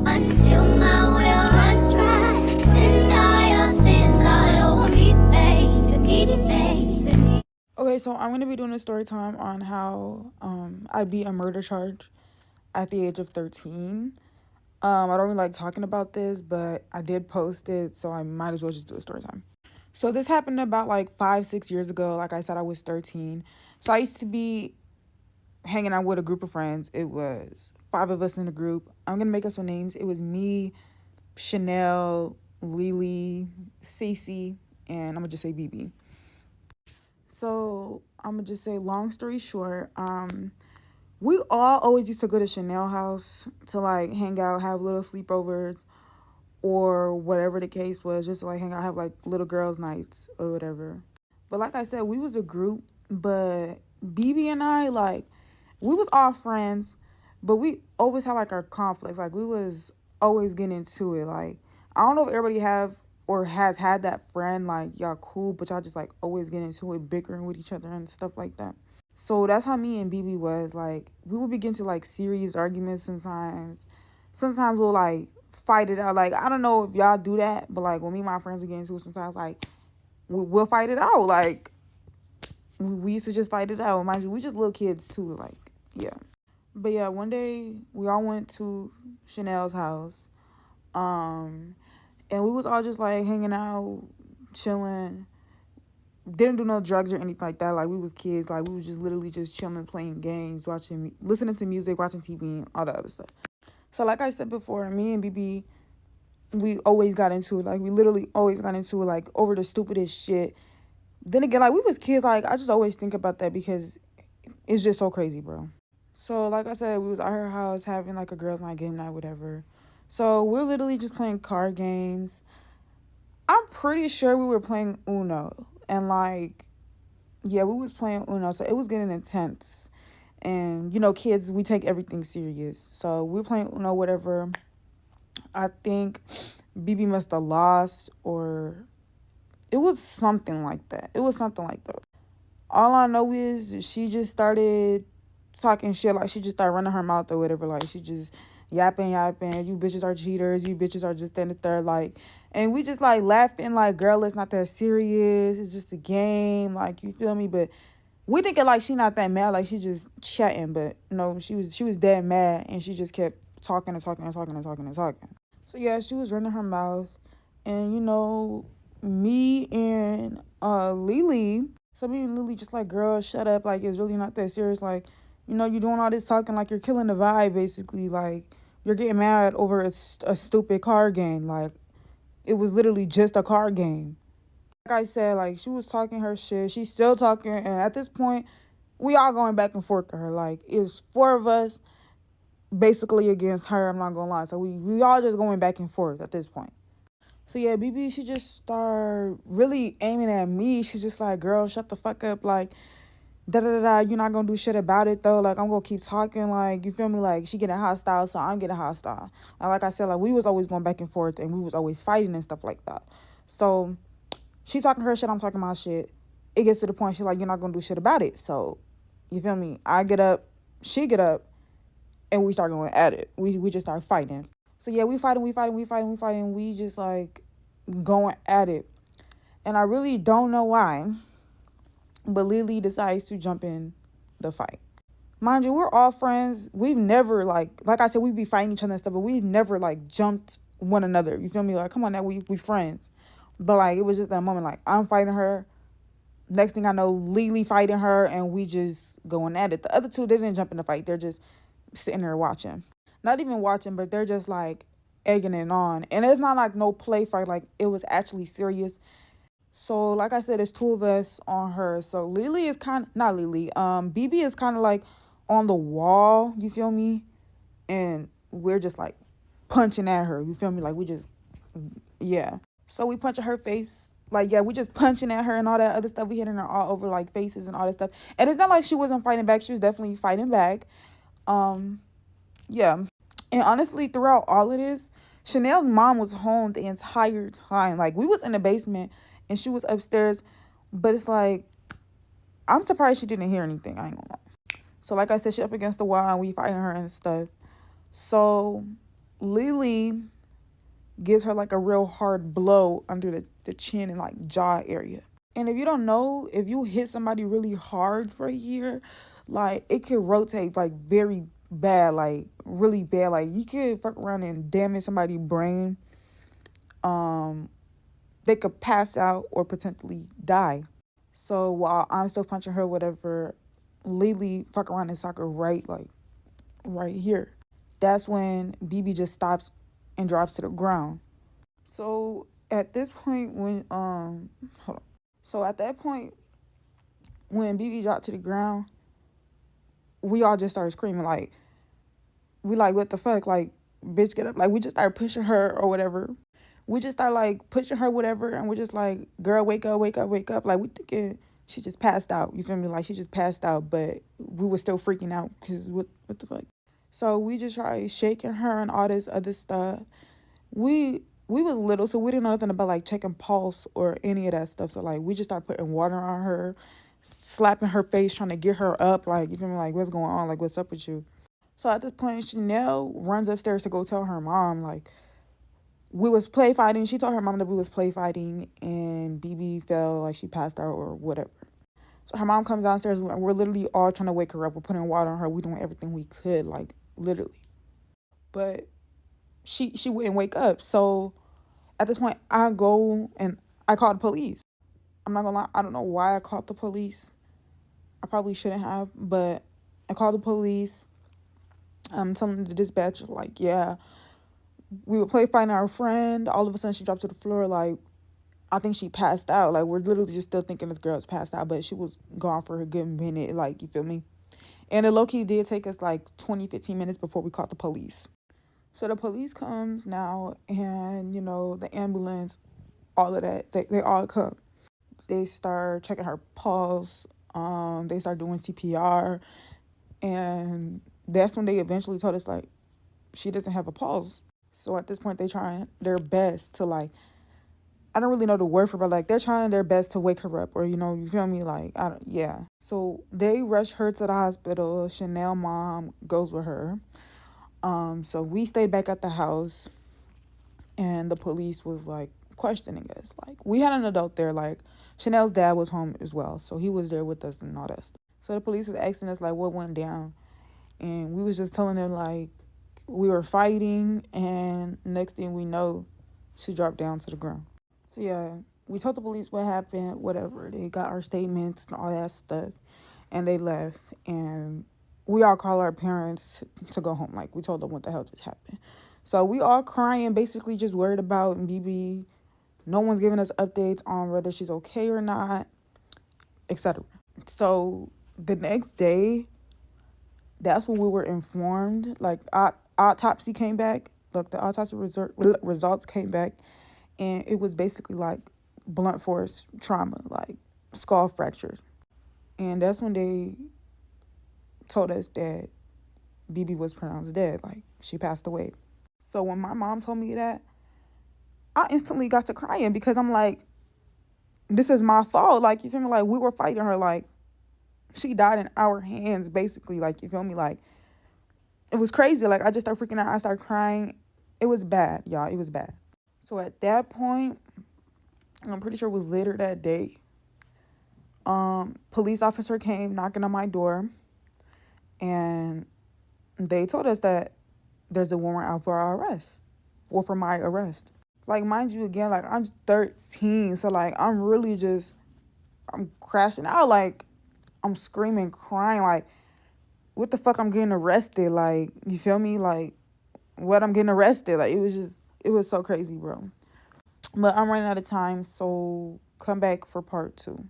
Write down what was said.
But until my will runs dry, sin die over me, baby. Okay, so I'm gonna be doing a story time on how I beat a murder charge at the age of 13. I don't really like talking about this, but I did post it, so I might as well just do a story time. So this happened about like 5-6 years ago. Like I said, I was 13. So I used to be hanging out with a group of friends. It was 5 of us in the group. I'm gonna make up some names. It was me, Chanel, Lily, Cece, and I'm gonna just say BB. So I'm gonna just say, long story short, we all always used to go to Chanel house to like hang out, have little sleepovers, or whatever the case was, just to like hang out, have like little girls' nights or whatever. But like I said, we was a group, but BB and I, like, we was all friends, but we always had like our conflicts. Like, we was always getting into it. Like, I don't know if everybody have or has had that friend, like, y'all cool, but y'all just like always getting into it, bickering with each other and stuff like that. So that's how me and BB was. Like, we would begin to like serious arguments sometimes. Sometimes we'll like fight it out. Like, I don't know if y'all do that, but like when me and my friends would get into it, sometimes like we'll fight it out. Like, we used to just fight it out. Mind you, we just little kids too. Like, yeah. But yeah, one day we all went to Chanel's house. And we was all just like hanging out, chilling. Didn't do no drugs or anything like that. Like, we was kids. Like, we was just literally just chilling, playing games, listening to music, watching TV, and all the other stuff. So like I said before, me and BB, we always got into it. Like, we literally always got into it, like, over the stupidest shit. Then again, like, we was kids. Like, I just always think about that because it's just so crazy, bro. So like I said, we was at her house having like a girls' night, game night, whatever. So we're literally just playing card games. I'm pretty sure we were playing Uno. And like, yeah, we was playing Uno. So it was getting intense. And, you know, kids, we take everything serious. So we were playing Uno, whatever. I think BB must have lost, or it was something like that. It was something like that. All I know is she just started talking shit. Like, she just started running her mouth or whatever. Like, she just yapping. You bitches are cheaters. You bitches are just in the third. Like, and we just like laughing. Like, girl, it's not that serious. It's just a game. Like, you feel me? But we thinking like she not that mad. Like, she just chatting. But no, she was dead mad, and she just kept talking and talking and talking and talking and talking. So yeah, she was running her mouth, and you know, me and Lily. So me and Lily just like, girl, shut up. Like, it's really not that serious. Like, you know, you're doing all this talking, like, you're killing the vibe, basically. Like, you're getting mad over a stupid card game. Like, it was literally just a card game. Like I said, like, she was talking her shit. She's still talking. And at this point, we all going back and forth to her. Like, it's 4 of us basically against her. I'm not going to lie. So we all just going back and forth at this point. So yeah, BB, she just started really aiming at me. She's just like, girl, shut the fuck up. Like, da-da-da-da, you're not gonna do shit about it, though. Like, I'm gonna keep talking. Like, you feel me? Like, she getting hostile, so I'm getting hostile. And like I said, like, we was always going back and forth, and we was always fighting and stuff like that. So she talking her shit, I'm talking my shit. It gets to the point, she's like, you're not gonna do shit about it. So, you feel me? I get up, she get up, and we start going at it. We just start fighting. So yeah, we fighting. We just like going at it. And I really don't know why, but Lily decides to jump in the fight. Mind you, we're all friends. We've never like I said, we be fighting each other and stuff, but we've never like jumped one another. You feel me? Like, come on now, we friends. But like, it was just that moment, like, I'm fighting her. Next thing I know, Lily fighting her, and we just going at it. The other two, they didn't jump in the fight. They're just sitting there watching. Not even watching, but they're just like egging it on. And it's not like no play fight. Like, it was actually serious. So like I said, it's 2 of us on her. So Lily is kind of, not Lily, BB is kind of like on the wall, you feel me? And we're just like punching at her, you feel me? Like, we just, yeah. So we punch at her face. Like, yeah, we just punching at her and all that other stuff. We hitting her all over like faces and all that stuff. And it's not like she wasn't fighting back. She was definitely fighting back. Yeah. And honestly, throughout all of this, Chanel's mom was home the entire time. Like, we was in the basement and she was upstairs, but it's like, I'm surprised she didn't hear anything. I ain't gonna lie. So like I said, she up against the wall and we fighting her and stuff. So Lily gives her like a real hard blow under the chin and like jaw area. And if you don't know, if you hit somebody really hard right here, like it could rotate like very bad, like really bad. Like you could fuck around and damage somebody's brain. They could pass out or potentially die. So while I'm still punching her, whatever, Lily fuck around and sock her right here. That's when BB just stops and drops to the ground. So at this point when hold on. So at that point when BB dropped to the ground, we all just started screaming like we like what the fuck, like bitch get up. Like we just started pushing her or whatever. We just started like pushing her whatever, and we're just like, girl, wake up, wake up, wake up. Like we thinking she just passed out. You feel me? Like she just passed out, but we were still freaking out because what the fuck. So we just tried shaking her and all this other stuff. We was little, so we didn't know nothing about like checking pulse or any of that stuff. So like we just started putting water on her, slapping her face, trying to get her up. Like, you feel me? Like, what's going on? Like, what's up with you? So at this point, Chanel runs upstairs to go tell her mom, like, we was play fighting. She told her mom that we was play fighting, and BB fell, like she passed out or whatever. So her mom comes downstairs, and we're literally all trying to wake her up. We're putting water on her. We're doing everything we could, like, literally. But she wouldn't wake up. So at this point, I go and I call the police. I'm not gonna lie, I don't know why I called the police. I probably shouldn't have, but I called the police. I'm telling the dispatcher, like, yeah, we were play fighting our friend. All of a sudden, she dropped to the floor. Like, I think she passed out. Like, we're literally just still thinking this girl's passed out, but she was gone for a good minute. Like, you feel me? And it low-key did take us like 20, 15 minutes before we called the police. So the police comes now, and, you know, the ambulance, all of that, they all come. They start checking her pulse. They start doing CPR. And that's when they eventually told us, like, she doesn't have a pulse. So at this point, they trying their best to, like, I don't really know the word for it, but, like, they're trying their best to wake her up. Or, you know, you feel me? Like, yeah. So they rush her to the hospital. Chanel mom goes with her. So we stayed back at the house. And the police was, like, questioning us. Like, we had an adult there. Like, Chanel's dad was home as well. So he was there with us and all that stuff. So the police was asking us, like, what went down. And we was just telling them, like, we were fighting. And next thing we know, she dropped down to the ground. So, yeah, we told the police what happened, whatever. They got our statements and all that stuff. And they left. And we all called our parents to go home. Like, we told them what the hell just happened. So we all crying, basically just worried about BB. No one's giving us updates on whether she's okay or not, etc. So the next day, that's when we were informed. Like, autopsy came back. Look, the autopsy results came back. And it was basically like blunt force trauma, like skull fractures. And that's when they told us that BB was pronounced dead. Like, she passed away. So when my mom told me that, I instantly got to crying because I'm like, this is my fault. Like, you feel me? Like, we were fighting her. Like, she died in our hands, basically. Like, you feel me? Like, it was crazy. Like, I just started freaking out. I started crying. It was bad, y'all. It was bad. So at that point, I'm pretty sure it was later that day, police officer came knocking on my door. And they told us that there's a warrant out for our arrest. Or for my arrest. Like, mind you, again, like, I'm 13. So, like, I'm really just, I'm crashing out. Like, I'm screaming, crying. Like, what the fuck I'm getting arrested? Like, you feel me? Like, what I'm getting arrested? Like, it was so crazy, bro. But I'm running out of time. So, come back for part 2.